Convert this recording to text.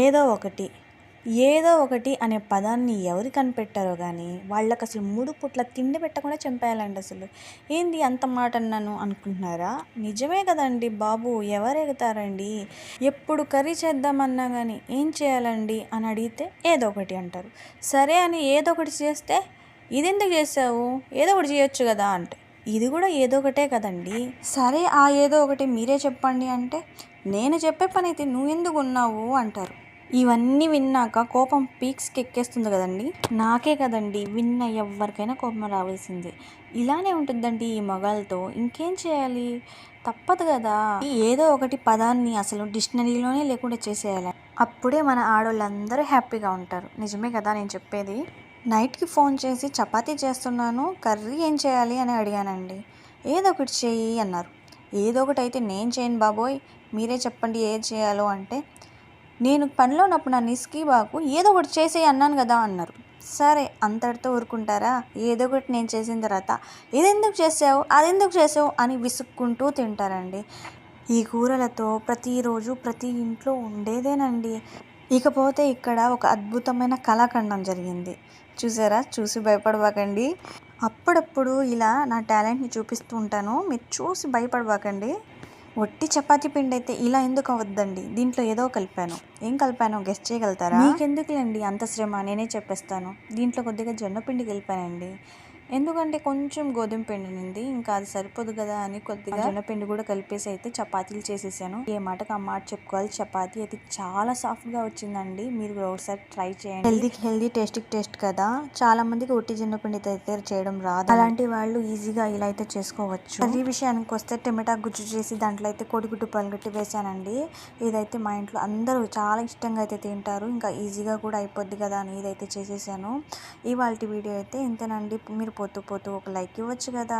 ఏదో ఒకటి ఏదో ఒకటి అనే పదాన్ని ఎవరు కనిపెట్టారో కానీ వాళ్ళకి అసలు 3 పూట్ల తిండి పెట్టకుండా చంపేయాలండి. అసలు ఏంది అంత మాట అన్నాను అనుకుంటున్నారా? నిజమే కదండి బాబు, ఎవరు ఎగుతారండి? ఎప్పుడు కర్రీ చేద్దామన్నా కానీ ఏం చేయాలండి అని అడిగితే ఏదో ఒకటి అంటారు. సరే అని ఏదో ఒకటి చేస్తే ఇదెందుకు చేసావు, ఏదో ఒకటి చేయొచ్చు కదా అంటే ఇది కూడా ఏదో ఒకటే కదండి. సరే ఆ ఏదో ఒకటి మీరే చెప్పండి అంటే నేను చెప్పే పని అయితే నువ్వెందుకు ఉన్నావు అంటారు. ఇవన్నీ విన్నాక కోపం పీక్స్కి ఎక్కేస్తుంది కదండి. నాకే కదండి, విన్న ఎవరికైనా కోపం రావాల్సిందే. ఇలానే ఉంటుందండి ఈ మగాళ్ళతో. ఇంకేం చేయాలి, తప్పదు కదా. ఏదో ఒకటి పదాన్ని అసలు డిక్షనరీలోనే లేకుండా చేసేయాలి. అప్పుడే మన ఆడవాళ్ళందరూ హ్యాపీగా ఉంటారు. నిజమే కదా నేను చెప్పేది. నైట్కి ఫోన్ చేసి చపాతీ చేస్తున్నాను, కర్రీ ఏం చేయాలి అని అడిగానండి. ఏదో ఒకటి చెయ్యి అన్నారు. ఏదో ఒకటి అయితే నేను చేయను బాబోయ్, మీరే చెప్పండి ఏది చేయాలో అంటే నేను పనిలో ఉన్నప్పుడు నన్ను ఇస్కీబాకు, ఏదో ఒకటి చేసేయి అన్నాను కదా అన్నారు. సరే అంతటితో ఊరుకుంటారా? ఏదో ఒకటి నేను చేసిన తర్వాత ఇదెందుకు చేసావు, అదెందుకు చేసావు అని విసుక్కుంటూ తింటారండి. ఈ కూరలతో ప్రతిరోజు ప్రతి ఇంట్లో ఉండేదేనండి. ఇకపోతే ఇక్కడ ఒక అద్భుతమైన కళాఖండం జరిగింది. చూసారా? చూసి భయపడబాకండి. అప్పుడప్పుడు ఇలా నా టాలెంట్ని చూపిస్తూ ఉంటాను, మీరు చూసి భయపడబాకండి. వట్టి చపాతీ పిండి అయితే ఇలా ఎందుకు అవద్దండి, దీంట్లో ఏదో కలిపాను. ఏం కలిపానో గెస్ట్ చేయగలుగుతారా? మీకెందుకులేండి అంత శ్రమ, నేనే చెప్పేస్తాను. దీంట్లో కొద్దిగా జొన్న పిండి కలిపానండి. ఎందుకంటే కొంచెం గోధుమ పిండి ఉంది, ఇంకా అది సరిపోదు కదా అని కొద్దిగా జొన్న పిండి కూడా కలిపేసి అయితే చపాతీలు చేసేసాను. ఏ మాటకు ఆ మాట చెప్పుకోవాలి, చపాతీ అయితే చాలా సాఫ్ట్గా వచ్చిందండి. మీరు ఒకసారి ట్రై చేయండి. హెల్దీకి హెల్దీ, టేస్ట్కి టేస్ట్ కదా. చాలా మందికి ఒట్టి జొన్న పిండితో అయితే చేయడం రాదు. అలాంటి వాళ్ళు ఈజీగా ఇలా అయితే చేసుకోవచ్చు. కర్రీ విషయానికి వస్తే టమాటా గుజ్జు చేసి దాంట్లో అయితే కోడిగుడ్డు పలుగట్టి వేసానండి. ఇదైతే మా ఇంట్లో అందరూ చాలా ఇష్టంగా అయితే తింటారు. ఇంకా ఈజీగా కూడా అయిపోద్ది కదా అని ఇదైతే చేసేసాను. ఇవాళ వీడియో అయితే ఇంతేనండి. మీరు పోతూ పోతూ ఒక లైక్ ఇవ్వచ్చు కదా.